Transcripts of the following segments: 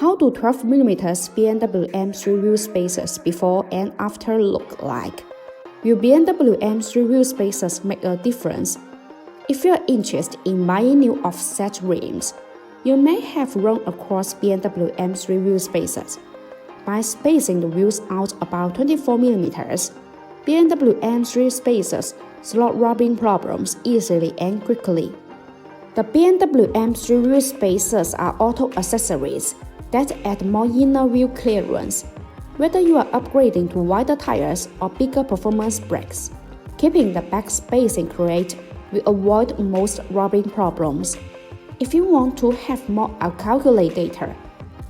How do 12mm BMW M3 wheel spacers before and after look like? Will BMW M3 wheel spacers make a difference? If you are interested in buying new offset rims, you may have run across BMW M3 wheel spacers. By spacing the wheels out about 24mm, BMW M3 spacers solve rubbing problems easily and quickly. The BMW M3 wheel spacers are auto accessories that add more inner wheel clearance. Whether you are upgrading to wider tires or bigger performance brakes, keeping the back spacing correct will avoid most rubbing problems. If you want to have more calculated data,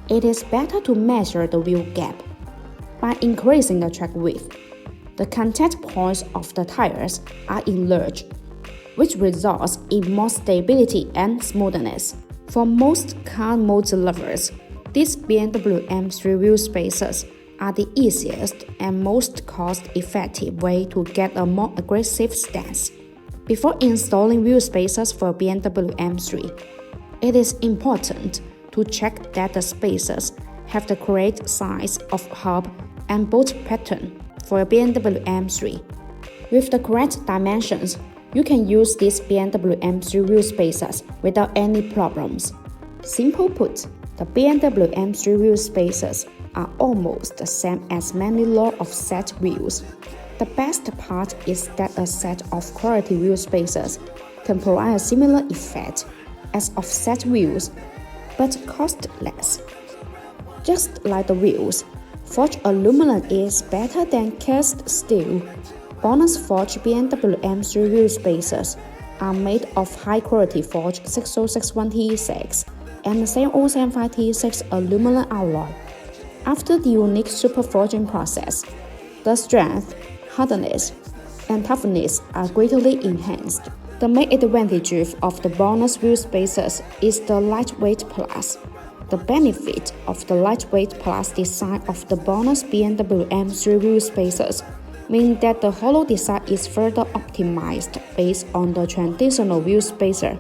it is better to measure the wheel gap. By increasing the track width, the contact points of the tires are enlarged, which results in more stability and smoothness. For most car motor lovers, these BMW M3 wheel spacers are the easiest and most cost-effective way to get a more aggressive stance. Before installing wheel spacers for BMW M3, it is important to check that the spacers have the correct size of hub and bolt pattern for a BMW M3. With the correct dimensions, you can use these BMW M3 wheel spacers without any problems. Simply put, the BMW M3 wheel spacers are almost the same as many low offset wheels. The best part is that a set of quality wheel spacers can provide a similar effect as offset wheels, but cost less. Just like the wheels, forged aluminum is better than cast steel. BONOSS forged BMW M3 wheel spacers are made of high-quality forged 6061T6 and 7075T6 aluminum alloy. After the unique super forging process, the strength, hardness, and toughness are greatly enhanced. The main advantage of the BONOSS wheel spacers is the lightweight plus. The benefit of the lightweight plus design of the BONOSS BMW M3 wheel spacers means that the hollow design is further optimized based on the traditional wheel spacer.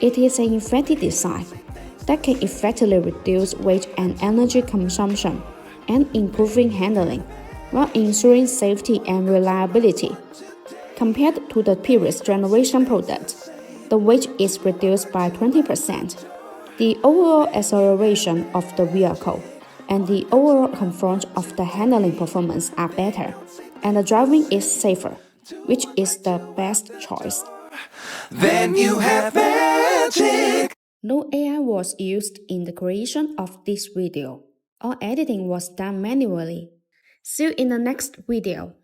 It is an effective design that can effectively reduce weight and energy consumption and improving handling, while ensuring safety and reliability. Compared to the previous generation product, the weight is reduced by 20%. The overall acceleration of the vehicle and the overall comfort of the handling performance are better, and the driving is safer, which is the best choice. Then you have magic. No AI was used in the creation of this video. All editing was done manually. See you in the next video.